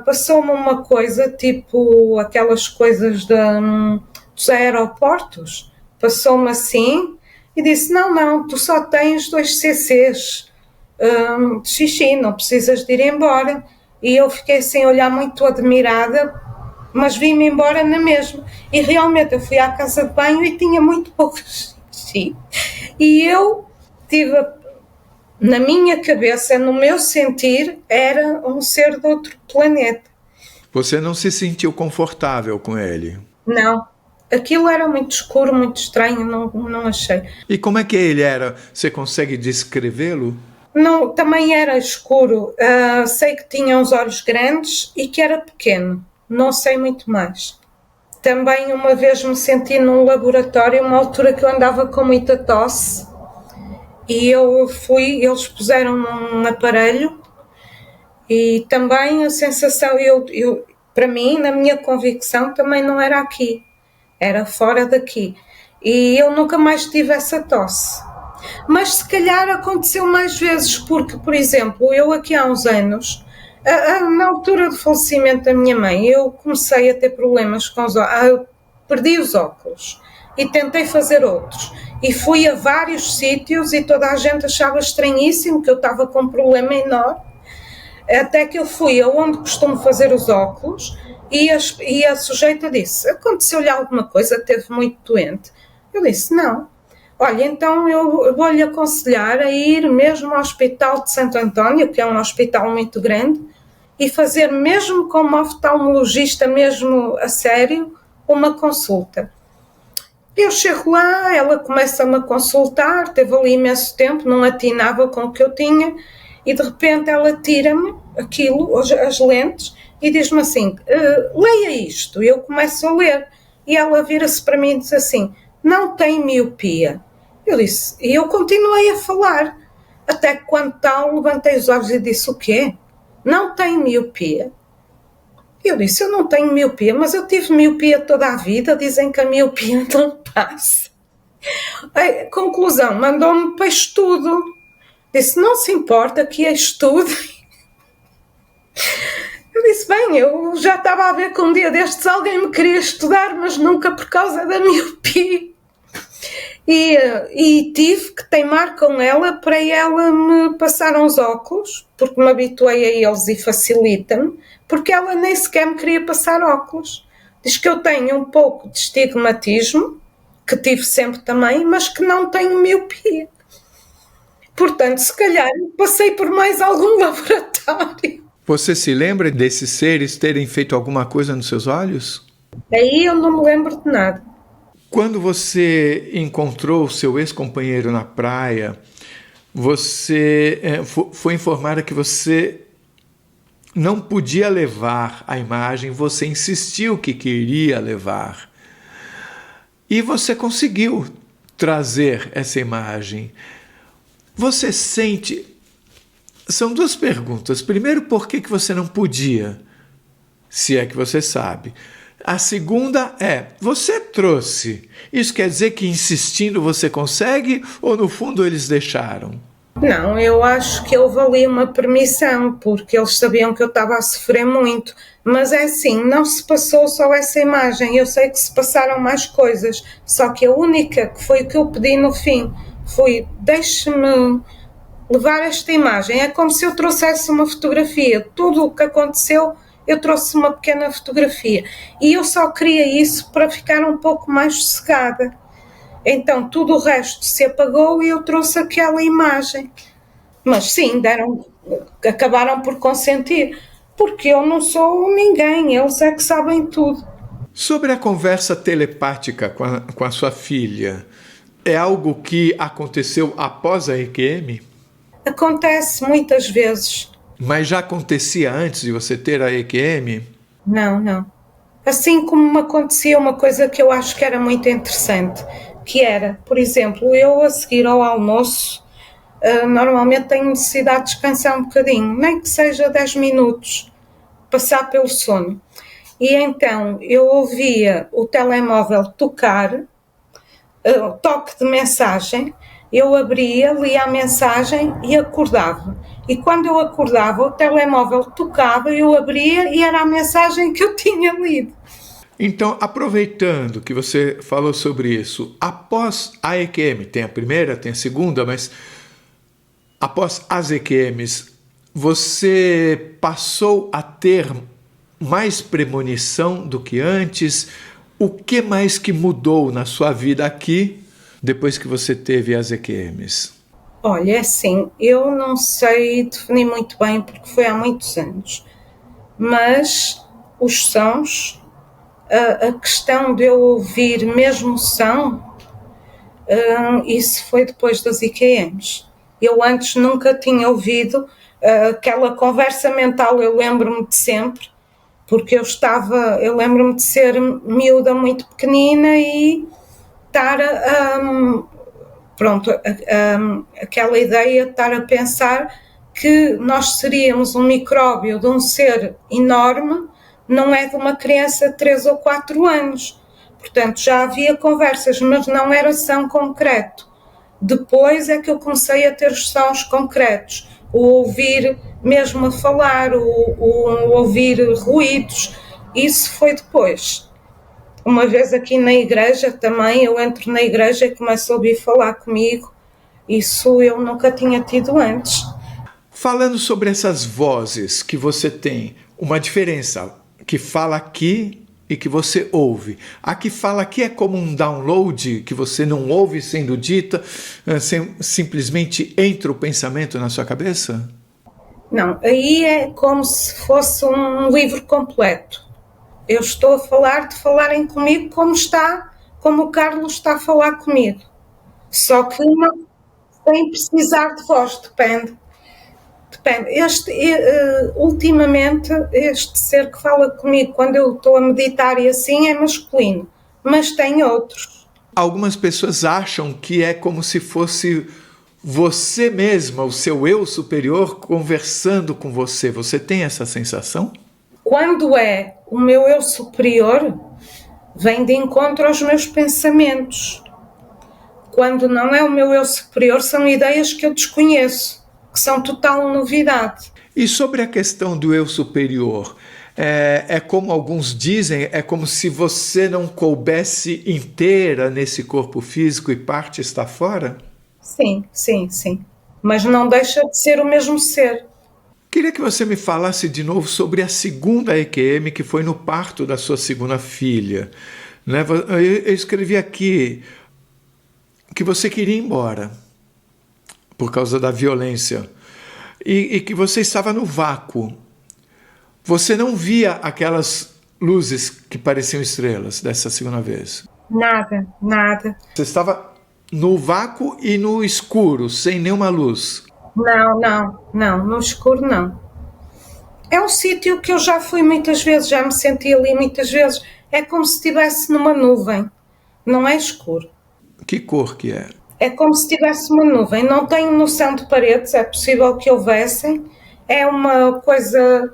[SPEAKER 3] passou-me uma coisa, tipo aquelas coisas dos aeroportos, passou-me assim e disse, não, tu só tens 2 cc's de xixi, não precisas de ir embora. E eu fiquei assim a olhar muito admirada, mas vim-me embora na mesma. E realmente eu fui à casa de banho e tinha muito pouco xixi. E eu tive, na minha cabeça, no meu sentir, era um ser de outro planeta.
[SPEAKER 2] Você não se sentiu confortável com ele?
[SPEAKER 3] Não. Aquilo era muito escuro, muito estranho, não achei.
[SPEAKER 2] E como é que ele era? Você consegue descrevê-lo?
[SPEAKER 3] Não, também era escuro. Sei que tinha uns olhos grandes e que era pequeno. Não sei muito mais. Também uma vez me senti num laboratório, uma altura que eu andava com muita tosse, e eu fui, eles puseram um aparelho, e também a sensação, para mim, na minha convicção, também não era aqui, era fora daqui. E eu nunca mais tive essa tosse. Mas se calhar aconteceu mais vezes, porque, por exemplo, eu aqui há uns anos, na altura do falecimento da minha mãe, eu comecei a ter problemas com os óculos. Eu perdi os óculos e tentei fazer outros. E fui a vários sítios e toda a gente achava estranhíssimo que eu estava com um problema enorme. Até que eu fui aonde costumo fazer os óculos e a sujeita disse, aconteceu-lhe alguma coisa, esteve muito doente? Eu disse, não. Olha, então eu vou-lhe aconselhar a ir mesmo ao Hospital de Santo António, que é um hospital muito grande, e fazer mesmo com uma oftalmologista, mesmo a sério, uma consulta. Eu chego lá, ela começa-me a consultar, teve ali imenso tempo, não atinava com o que eu tinha, e de repente ela tira-me aquilo, as lentes, e diz-me assim, leia isto. Eu começo a ler, e ela vira-se para mim e diz assim, não tem miopia. Eu disse, e eu continuei a falar, até que quando tal, levantei os olhos e disse, o quê? Não tem miopia? Eu disse, eu não tenho miopia, mas eu tive miopia toda a vida, dizem que a miopia não passa. A conclusão, mandou-me para estudo. Disse, não se importa que é estudo. Eu disse, bem, eu já estava a ver que um dia destes alguém me queria estudar, mas nunca por causa da miopia. E tive que teimar com ela para ela me passar uns óculos, porque me habituei a eles e facilita-me, porque ela nem sequer me queria passar óculos. Diz que eu tenho um pouco de estigmatismo, que tive sempre também, mas que não tenho miopia. Portanto, se calhar passei por mais algum laboratório.
[SPEAKER 2] Você se lembra desses seres terem feito alguma coisa nos seus olhos?
[SPEAKER 3] Aí eu não me lembro de nada.
[SPEAKER 2] Quando você encontrou o seu ex-companheiro na praia, você foi informada que você não podia levar a imagem, você insistiu que queria levar. E você conseguiu trazer essa imagem. Você sente... São 2 perguntas. Primeiro, por que você não podia? Se é que você sabe. A segunda é, você trouxe. Isso quer dizer que insistindo você consegue ou no fundo eles deixaram?
[SPEAKER 3] Não, eu acho que houve ali uma permissão, porque eles sabiam que eu estava a sofrer muito. Mas é assim, não se passou só essa imagem, eu sei que se passaram mais coisas, só que a única que foi o que eu pedi no fim foi, deixe-me levar esta imagem. É como se eu trouxesse uma fotografia, tudo o que aconteceu, eu trouxe uma pequena fotografia. E eu só queria isso para ficar um pouco mais sossegada. Então tudo o resto se apagou e eu trouxe aquela imagem. Mas sim, acabaram por consentir, porque eu não sou ninguém, eles é que sabem tudo.
[SPEAKER 2] Sobre a conversa telepática com a sua filha, é algo que aconteceu após a EQM?
[SPEAKER 3] Acontece muitas vezes.
[SPEAKER 2] Mas já acontecia antes de você ter a EQM?
[SPEAKER 3] Não, não. Assim como me acontecia uma coisa que eu acho que era muito interessante, que era, por exemplo, eu a seguir ao almoço, normalmente tenho necessidade de descansar um bocadinho, nem que seja 10 minutos, passar pelo sono. E então eu ouvia o telemóvel tocar, toque de mensagem, eu abria, lia a mensagem e acordava. E quando eu acordava, o telemóvel tocava, eu abria e era a mensagem que eu tinha lido.
[SPEAKER 2] Então, aproveitando que você falou sobre isso, após a EQM, tem a primeira, tem a segunda, mas após as EQMs, você passou a ter mais premonição do que antes? O que mais que mudou na sua vida aqui, depois que você teve as EQMs?
[SPEAKER 3] Olha, assim, eu não sei definir muito bem, porque foi há muitos anos, mas os sons, a questão de eu ouvir mesmo som, isso foi depois das EQMs. Eu antes nunca tinha ouvido aquela conversa mental, eu lembro-me de sempre, porque eu lembro-me de ser miúda muito pequenina e estar aquela ideia de estar a pensar que nós seríamos um micróbio de um ser enorme, não é de uma criança de 3 ou 4 anos. Portanto, já havia conversas, mas não era som concreto. Depois é que eu comecei a ter os sons concretos, o ouvir mesmo a falar, o ouvir ruídos, isso foi depois. Uma vez aqui na igreja também, eu entro na igreja e começo a ouvir falar comigo, isso eu nunca tinha tido antes.
[SPEAKER 2] Falando sobre essas vozes que você tem, uma diferença que fala aqui e que você ouve. A que fala aqui é como um download que você não ouve sendo dita, simplesmente entra o pensamento na sua cabeça?
[SPEAKER 3] Não, aí é como se fosse um livro completo. Eu estou a falar de falarem comigo como o Carlos está a falar comigo. Só que não, sem precisar de voz, depende. Ultimamente, este ser que fala comigo quando eu estou a meditar e assim é masculino, mas tem outros.
[SPEAKER 2] Algumas pessoas acham que é como se fosse você mesma, o seu eu superior, conversando com você. Você tem essa sensação?
[SPEAKER 3] Quando é o meu eu superior, vem de encontro aos meus pensamentos. Quando não é o meu eu superior, são ideias que eu desconheço, que são total novidade.
[SPEAKER 2] E sobre a questão do eu superior, é como alguns dizem, é como se você não coubesse inteira nesse corpo físico e parte está fora?
[SPEAKER 3] Sim, sim, sim. Mas não deixa de ser o mesmo ser.
[SPEAKER 2] Queria que você me falasse de novo sobre a segunda EQM, que foi no parto da sua segunda filha. Né? Eu escrevi aqui que você queria ir embora por causa da violência e que você estava no vácuo. Você não via aquelas luzes que pareciam estrelas dessa segunda vez?
[SPEAKER 3] Nada, nada.
[SPEAKER 2] Você estava no vácuo e no escuro, sem nenhuma luz?
[SPEAKER 3] Não, no escuro não. É um sítio que eu já fui muitas vezes, já me senti ali muitas vezes. É como se estivesse numa nuvem, não é escuro.
[SPEAKER 2] Que cor que é?
[SPEAKER 3] É como se tivesse uma nuvem, não tenho noção de paredes, é possível que houvessem. É uma coisa,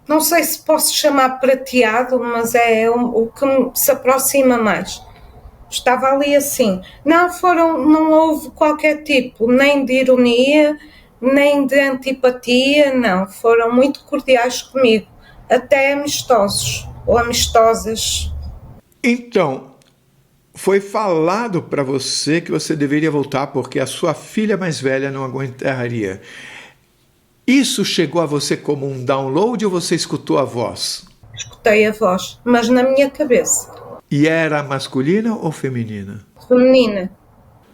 [SPEAKER 3] não sei se posso chamar prateado, mas é o que se aproxima mais. Estava ali assim. Não houve qualquer tipo, nem de ironia, nem de antipatia, não. Foram muito cordiais comigo, até amistosos ou amistosas.
[SPEAKER 2] Então, foi falado para você que você deveria voltar porque a sua filha mais velha não aguentaria. Isso chegou a você como um download ou você escutou a voz?
[SPEAKER 3] Escutei a voz, mas na minha cabeça.
[SPEAKER 2] E era masculina ou feminina?
[SPEAKER 3] Feminina.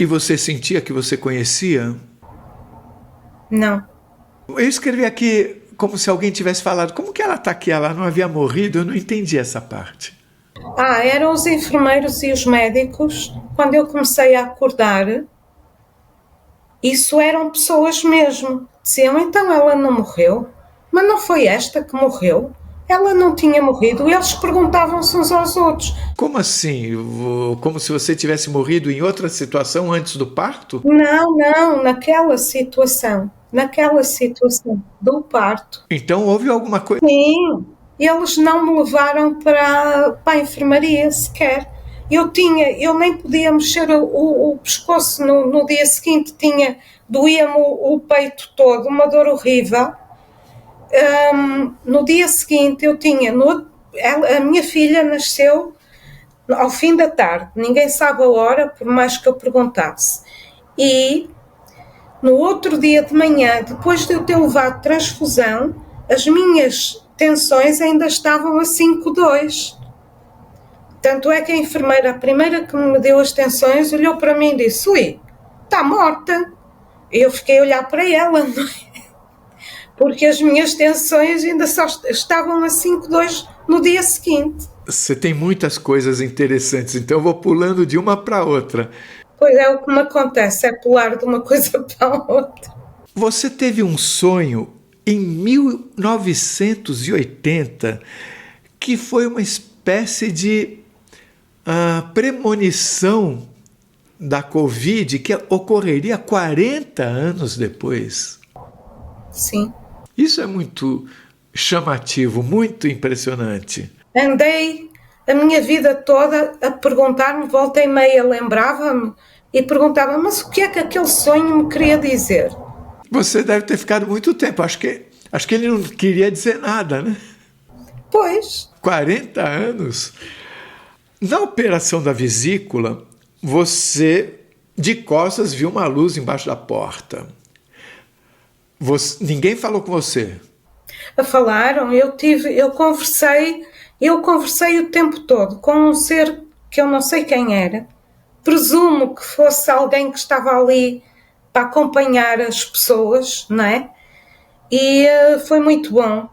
[SPEAKER 2] E você sentia que você conhecia?
[SPEAKER 3] Não.
[SPEAKER 2] Eu escrevi aqui como se alguém tivesse falado, como que ela está aqui? Ela não havia morrido? Eu não entendi essa parte.
[SPEAKER 3] Eram os enfermeiros e os médicos. Quando eu comecei a acordar, isso eram pessoas mesmo. Diziam, então ela não morreu? Mas não foi esta que morreu? Ela não tinha morrido. E eles perguntavam-se uns aos outros.
[SPEAKER 2] Como assim? Como se você tivesse morrido em outra situação antes do parto?
[SPEAKER 3] Não, naquela situação do parto.
[SPEAKER 2] Então houve alguma coisa?
[SPEAKER 3] Sim, eles não me levaram para a enfermaria sequer. Eu nem podia mexer o pescoço no dia seguinte, doía-me o peito todo, uma dor horrível. No dia seguinte a minha filha nasceu ao fim da tarde, ninguém sabe a hora, por mais que eu perguntasse. E no outro dia de manhã, depois de eu ter levado transfusão, as minhas tensões ainda estavam a 5,2. Tanto é que a enfermeira, a primeira que me deu as tensões, olhou para mim e disse, ui, está morta. E eu fiquei a olhar para ela, não é? Porque as minhas tensões ainda só estavam a 5,2 no dia seguinte.
[SPEAKER 2] Você tem muitas coisas interessantes, então eu vou pulando de uma para outra.
[SPEAKER 3] Pois é, o que me acontece é pular de uma coisa para a outra.
[SPEAKER 2] Você teve um sonho em 1980 que foi uma espécie de premonição da Covid que ocorreria 40 anos depois.
[SPEAKER 3] Sim.
[SPEAKER 2] Isso é muito chamativo, muito impressionante.
[SPEAKER 3] Andei a minha vida toda a perguntar-me, volta e meia lembrava-me e perguntava, mas o que é que aquele sonho me queria dizer?
[SPEAKER 2] Você deve ter ficado muito tempo, acho que ele não queria dizer nada, né?
[SPEAKER 3] Pois.
[SPEAKER 2] 40 anos. Na operação da vesícula, você de costas viu uma luz embaixo da porta. Ninguém falou com você?
[SPEAKER 3] Falaram, eu conversei o tempo todo com um ser que eu não sei quem era. Presumo que fosse alguém que estava ali para acompanhar as pessoas, não é? E foi muito bom.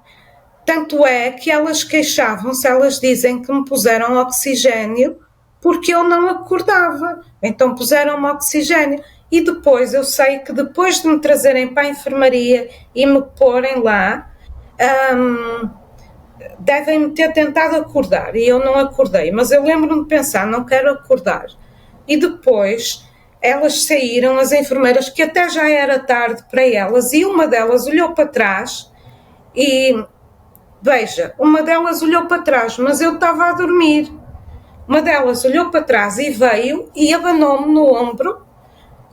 [SPEAKER 3] Tanto é que elas queixavam-se, elas dizem que me puseram oxigênio porque eu não acordava. Então puseram-me oxigênio. E depois, eu sei que depois de me trazerem para a enfermaria e me porem lá, devem-me ter tentado acordar. E eu não acordei. Mas eu lembro-me de pensar, não quero acordar. E depois, elas saíram, as enfermeiras, que até já era tarde para elas, e uma delas olhou para trás e... Veja, uma delas olhou para trás, mas eu estava a dormir. Uma delas olhou para trás e veio e abanou-me no ombro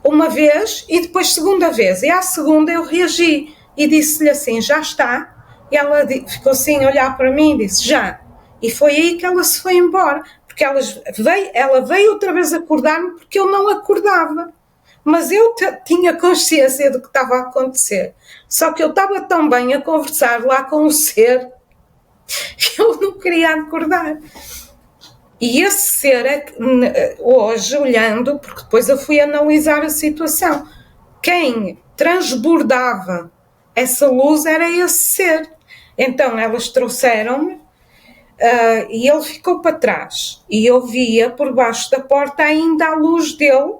[SPEAKER 3] uma vez e depois segunda vez. E à segunda eu reagi e disse-lhe assim, já está? E ela ficou assim a olhar para mim e disse, já. E foi aí que ela se foi embora, porque ela veio outra vez acordar-me porque eu não acordava. Mas eu tinha consciência do que estava a acontecer. Só que eu estava tão bem a conversar lá com o ser que eu não queria acordar. E esse ser é que, hoje, olhando, porque depois eu fui analisar a situação, quem transbordava essa luz era esse ser. Então elas trouxeram-me e ele ficou para trás. E eu via por baixo da porta ainda a luz dele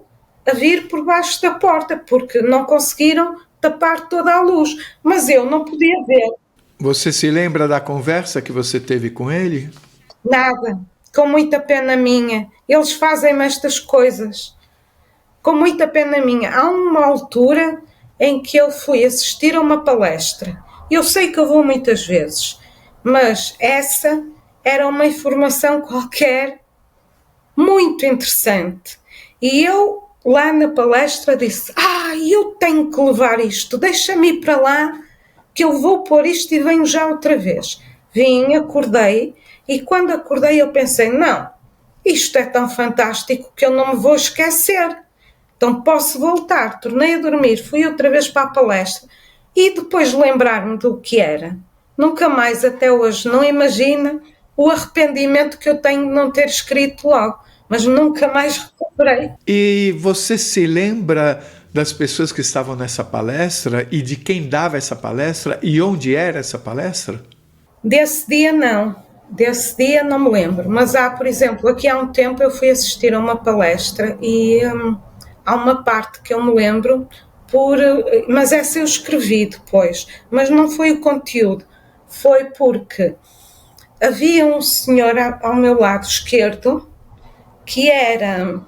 [SPEAKER 3] a vir por baixo da porta, porque não conseguiram tapar toda a luz. Mas eu não podia ver.
[SPEAKER 2] Você se lembra da conversa que você teve com ele?
[SPEAKER 3] Nada. Com muita pena minha. Eles fazem-me estas coisas. Com muita pena minha. Há uma altura em que eu fui assistir a uma palestra. Eu sei que eu vou muitas vezes, mas essa era uma informação qualquer muito interessante. E eu, lá na palestra, disse, eu tenho que levar isto, deixa-me ir para lá, que eu vou pôr isto e venho já outra vez. Vim, acordei, e quando acordei eu pensei, não, isto é tão fantástico que eu não me vou esquecer. Então posso voltar. Tornei a dormir, fui outra vez para a palestra e depois lembrar-me do que era. Nunca mais até hoje, não imagina o arrependimento que eu tenho de não ter escrito logo. mas nunca mais recuperei.
[SPEAKER 2] E você se lembra das pessoas que estavam nessa palestra e de quem dava essa palestra e onde era essa palestra?
[SPEAKER 3] Desse dia não me lembro, mas por exemplo, aqui há um tempo eu fui assistir a uma palestra e há uma parte que eu me lembro, mas essa eu escrevi depois, mas não foi o conteúdo, foi porque havia um senhor ao meu lado esquerdo que era...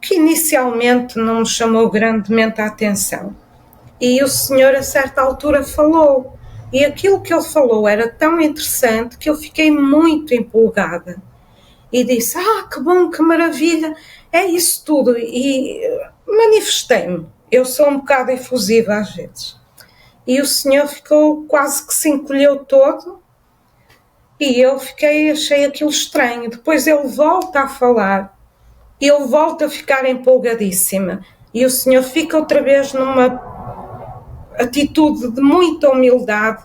[SPEAKER 3] que inicialmente não me chamou grandemente a atenção. E o senhor a certa altura falou, e aquilo que ele falou era tão interessante que eu fiquei muito empolgada. E disse, que bom, que maravilha, é isso tudo. E manifestei-me. Eu sou um bocado efusiva às vezes. E o senhor ficou, quase que se encolheu todo, e eu achei aquilo estranho. Depois ele volta a falar, e eu volto a ficar empolgadíssima. E o senhor fica outra vez numa atitude de muita humildade.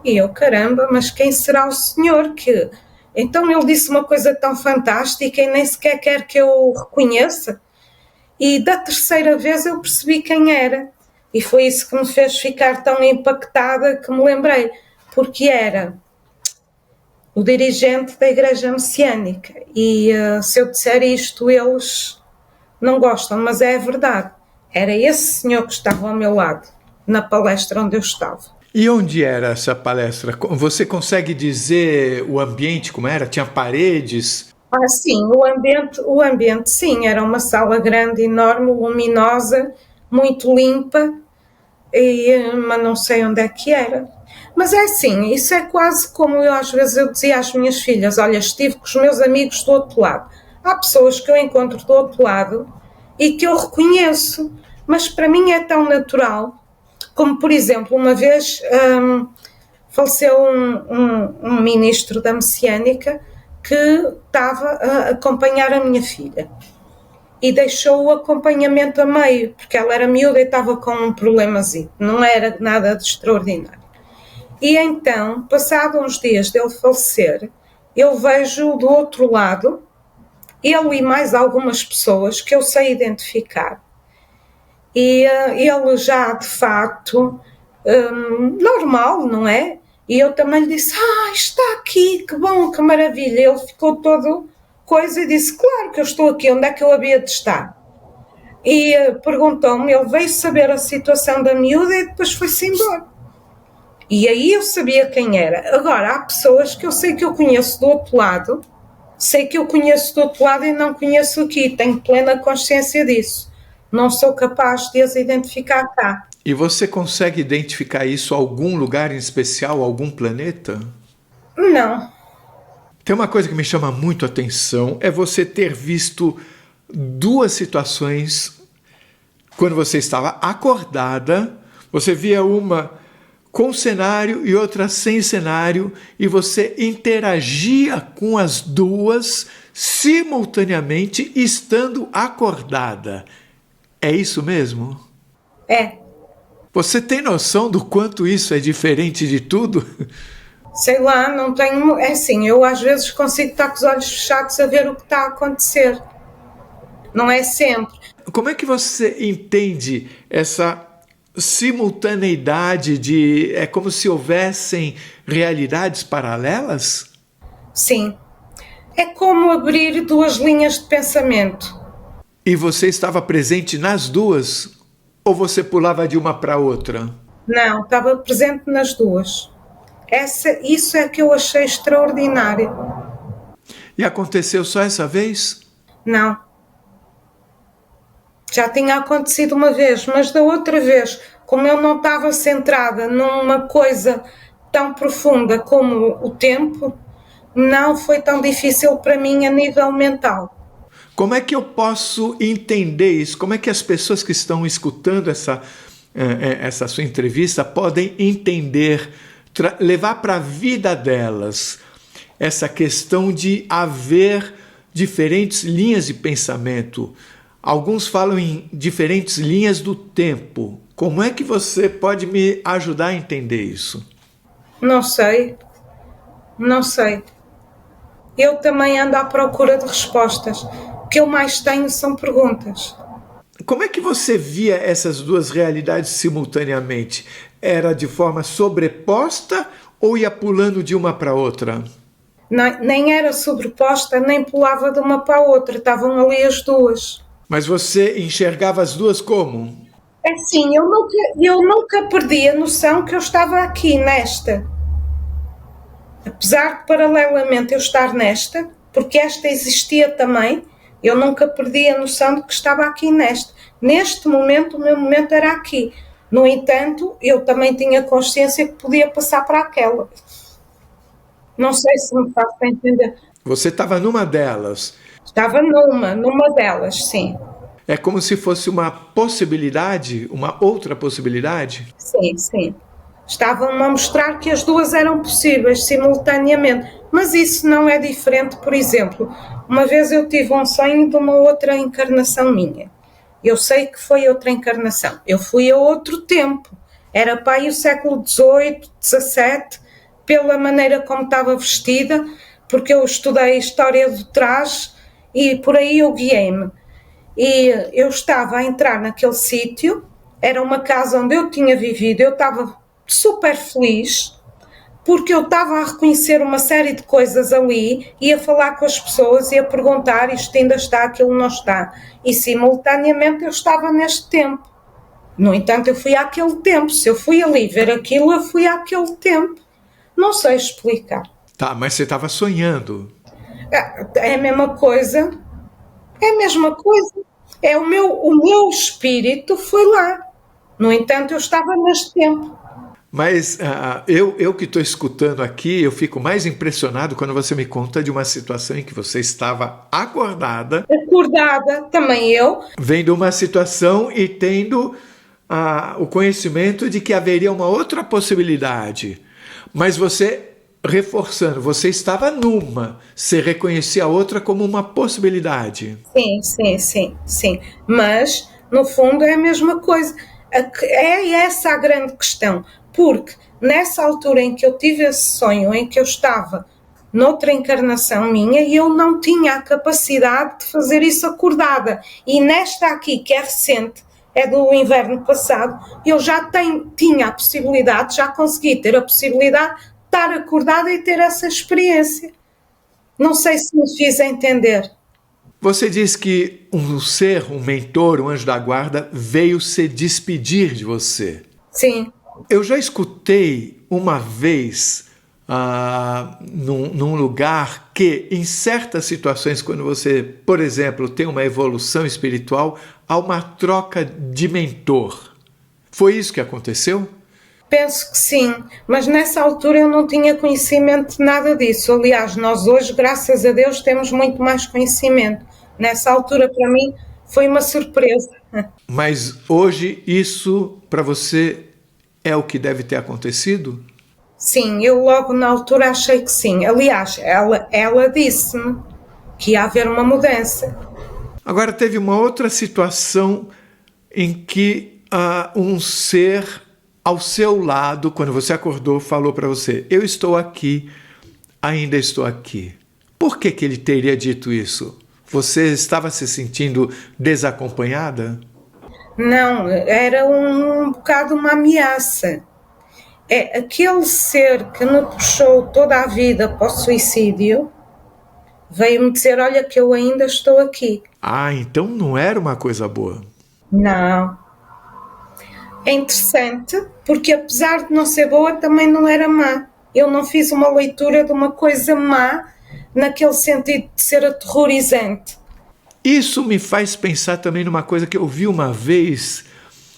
[SPEAKER 3] E eu, caramba, mas quem será o senhor que... Então ele disse uma coisa tão fantástica e nem sequer quer que eu reconheça. E da terceira vez eu percebi quem era. E foi isso que me fez ficar tão impactada que me lembrei. Porque era o dirigente da Igreja Messiânica. E se eu disser isto, eles não gostam, mas é a verdade. Era esse senhor que estava ao meu lado, na palestra onde eu estava.
[SPEAKER 2] E onde era essa palestra? Você consegue dizer o ambiente como era? Tinha paredes?
[SPEAKER 3] Sim, o ambiente sim, era uma sala grande, enorme, luminosa, muito limpa, mas não sei onde é que era. Mas é assim, isso é quase como às vezes eu dizia às minhas filhas, olha, estive com os meus amigos do outro lado. Há pessoas que eu encontro do outro lado e que eu reconheço, mas para mim é tão natural. Como, por exemplo, uma vez faleceu um ministro da Messiânica que estava a acompanhar a minha filha e deixou o acompanhamento a meio, porque ela era miúda e estava com um problemazinho, não era nada de extraordinário. E então, passado uns dias dele falecer, eu vejo do outro lado, ele e mais algumas pessoas que eu sei identificar, e ele já de facto normal, não é? E eu também lhe disse, está aqui, que bom, que maravilha. Ele ficou todo coisa e disse, claro que eu estou aqui, onde é que eu havia de estar? E perguntou-me, ele veio saber a situação da miúda e depois foi-se embora. E aí eu sabia quem era. Agora, há pessoas que eu sei que eu conheço do outro lado, e não conheço aqui, tenho plena consciência disso. Não sou capaz de as identificar cá.
[SPEAKER 2] E você consegue identificar isso a algum lugar em especial, algum planeta?
[SPEAKER 3] Não.
[SPEAKER 2] Tem uma coisa que me chama muito a atenção, é você ter visto duas situações quando você estava acordada, você via uma com cenário e outra sem cenário, e você interagia com as duas simultaneamente estando acordada. É isso mesmo?
[SPEAKER 3] É.
[SPEAKER 2] Você tem noção do quanto isso é diferente de tudo?
[SPEAKER 3] Sei lá, não tenho... É assim, eu às vezes consigo estar com os olhos fechados a ver o que está a acontecer. Não é sempre.
[SPEAKER 2] Como é que você entende essa simultaneidade de... É como se houvessem realidades paralelas?
[SPEAKER 3] Sim. É como abrir duas linhas de pensamento.
[SPEAKER 2] E você estava presente nas duas? Ou você pulava de uma para outra?
[SPEAKER 3] Não, estava presente nas duas. Isso é que eu achei extraordinário.
[SPEAKER 2] E aconteceu só essa vez?
[SPEAKER 3] Não. Já tinha acontecido uma vez, mas da outra vez, como eu não estava centrada numa coisa tão profunda como o tempo, não foi tão difícil para mim a nível mental.
[SPEAKER 2] Como é que eu posso entender isso? Como é que as pessoas que estão escutando essa sua entrevista podem entender, levar para a vida delas essa questão de haver diferentes linhas de pensamento? Alguns falam em diferentes linhas do tempo. Como é que você pode me ajudar a entender isso?
[SPEAKER 3] Não sei. eu também ando à procura de respostas. O que eu mais tenho são perguntas.
[SPEAKER 2] Como é que você via essas duas realidades simultaneamente? Era de forma sobreposta ou ia pulando de uma para outra?
[SPEAKER 3] Nem era sobreposta, nem pulava de uma para a outra, estavam ali as duas.
[SPEAKER 2] Mas você enxergava as duas como?
[SPEAKER 3] É assim, eu nunca perdi a noção que eu estava aqui nesta. Apesar de paralelamente eu estar nesta, porque esta existia também, eu nunca perdi a noção de que estava aqui nesta. Neste momento, o meu momento era aqui. No entanto, eu também tinha consciência que podia passar para aquela. Não sei se me faço entender.
[SPEAKER 2] Você estava numa delas.
[SPEAKER 3] Estava numa delas, sim.
[SPEAKER 2] É como se fosse uma possibilidade, uma outra possibilidade?
[SPEAKER 3] Sim, sim. Estavam a mostrar que as duas eram possíveis simultaneamente. Mas isso não é diferente, por exemplo, uma vez eu tive um sonho de uma outra encarnação minha. Eu sei que foi outra encarnação. Eu fui a outro tempo. Era para aí o século XVIII, XVII, pela maneira como estava vestida, porque eu estudei a história do traje e por aí eu guiei-me. E eu estava a entrar naquele sítio, era uma casa onde eu tinha vivido, eu estava super feliz, porque eu estava a reconhecer uma série de coisas ali, e a falar com as pessoas e a perguntar isto ainda está, aquilo não está. E simultaneamente eu estava neste tempo. No entanto, eu fui àquele tempo. Se eu fui ali ver aquilo, eu fui àquele tempo. Não sei explicar.
[SPEAKER 2] Tá, mas você estava sonhando.
[SPEAKER 3] É a mesma coisa. É a mesma coisa. É o meu espírito foi lá. No entanto, eu estava neste tempo.
[SPEAKER 2] Mas eu que estou escutando aqui, eu fico mais impressionado quando você me conta de uma situação em que você estava acordada.
[SPEAKER 3] Acordada, também eu.
[SPEAKER 2] Vendo uma situação e tendo o conhecimento de que haveria uma outra possibilidade. Mas você, reforçando, você estava numa, você reconhecia a outra como uma possibilidade.
[SPEAKER 3] Sim. Mas, no fundo, é a mesma coisa. É essa a grande questão. Porque nessa altura em que eu tive esse sonho, em que eu estava noutra encarnação minha, eu não tinha a capacidade de fazer isso acordada. E nesta aqui, que é recente, é do inverno passado, eu já tinha a possibilidade, já consegui ter a possibilidade de estar acordada e ter essa experiência. Não sei se me fiz entender.
[SPEAKER 2] Você diz que um ser, um mentor, um anjo da guarda, veio se despedir de você.
[SPEAKER 3] Sim.
[SPEAKER 2] Eu já escutei uma vez num lugar que, em certas situações, quando você, por exemplo, tem uma evolução espiritual, há uma troca de mentor. Foi isso que aconteceu?
[SPEAKER 3] Penso que sim, mas nessa altura eu não tinha conhecimento de nada disso. Aliás, nós hoje, graças a Deus, temos muito mais conhecimento. Nessa altura, para mim, foi uma surpresa.
[SPEAKER 2] Mas hoje isso, para você, é o que deve ter acontecido?
[SPEAKER 3] Sim, eu logo na altura achei que sim. Aliás, ela disse-me que ia haver uma mudança.
[SPEAKER 2] Agora, teve uma outra situação em que um ser ao seu lado, quando você acordou, falou para você: eu estou aqui, ainda estou aqui. Por que ele teria dito isso? Você estava se sentindo desacompanhada?
[SPEAKER 3] Não, era um bocado uma ameaça. É aquele ser que me puxou toda a vida para o suicídio, veio-me dizer: olha que eu ainda estou aqui.
[SPEAKER 2] Então não era uma coisa boa.
[SPEAKER 3] Não. É interessante, porque apesar de não ser boa, também não era má. Eu não fiz uma leitura de uma coisa má, naquele sentido de ser aterrorizante.
[SPEAKER 2] Isso me faz pensar também numa coisa que eu vi uma vez,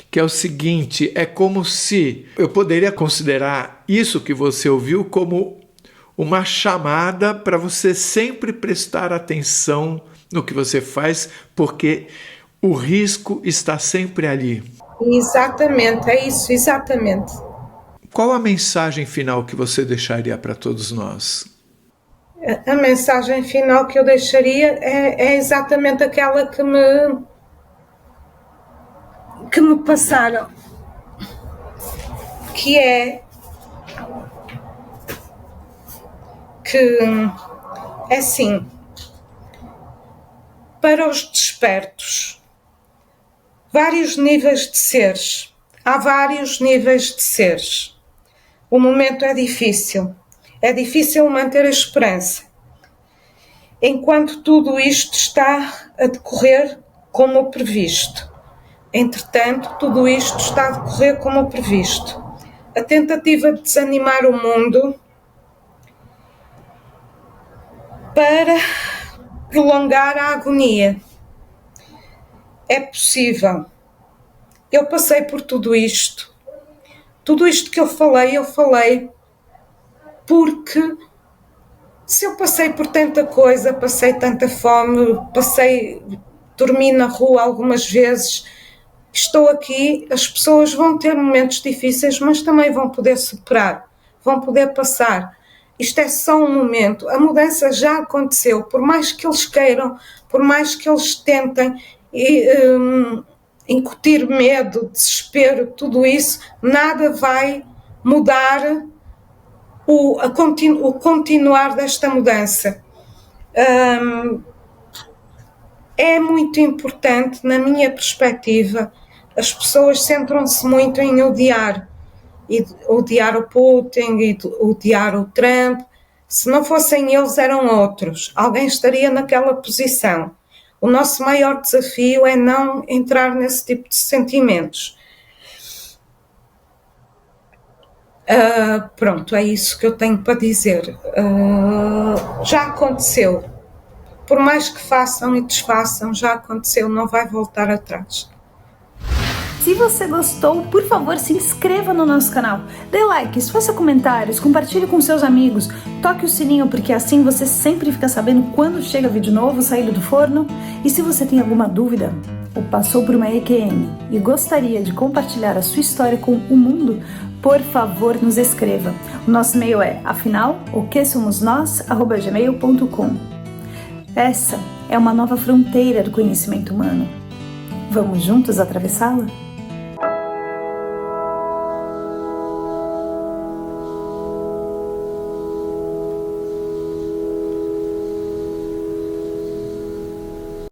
[SPEAKER 2] que é o seguinte: é como se eu poderia considerar isso que você ouviu como uma chamada para você sempre prestar atenção no que você faz, porque o risco está sempre ali.
[SPEAKER 3] Exatamente, é isso, exatamente.
[SPEAKER 2] Qual a mensagem final que você deixaria para todos nós?
[SPEAKER 3] A mensagem final que eu deixaria é exatamente aquela que me passaram, que é que É assim, para os despertos, vários níveis de seres. Há vários níveis de seres. O momento é difícil. É difícil manter a esperança. Enquanto tudo isto está a decorrer como previsto. Entretanto, tudo isto está a decorrer como previsto. A tentativa de desanimar o mundo para prolongar a agonia. É possível. Eu passei por tudo isto. Tudo isto que eu falei porque se eu passei por tanta coisa, passei tanta fome, dormi na rua algumas vezes, estou aqui, as pessoas vão ter momentos difíceis, mas também vão poder superar, vão poder passar. Isto é só um momento, a mudança já aconteceu, por mais que eles queiram, por mais que eles tentem incutir medo, desespero, tudo isso, nada vai mudar o continuar desta mudança. É muito importante, na minha perspectiva, as pessoas centram-se muito em odiar o Putin, e odiar o Trump. Se não fossem eles, eram outros. Alguém estaria naquela posição. O nosso maior desafio é não entrar nesse tipo de sentimentos. Pronto, é isso que eu tenho para dizer. Já aconteceu. Por mais que façam e desfaçam, já aconteceu, não vai voltar atrás.
[SPEAKER 1] Se você gostou, por favor, se inscreva no nosso canal, dê likes, faça comentários, compartilhe com seus amigos, toque o sininho porque assim você sempre fica sabendo quando chega vídeo novo saindo do forno. E se você tem alguma dúvida ou passou por uma EQM e gostaria de compartilhar a sua história com o mundo, por favor, nos escreva. O nosso e-mail é afinal.oquesomosnós@gmail.com. Essa é uma nova fronteira do conhecimento humano. Vamos juntos atravessá-la?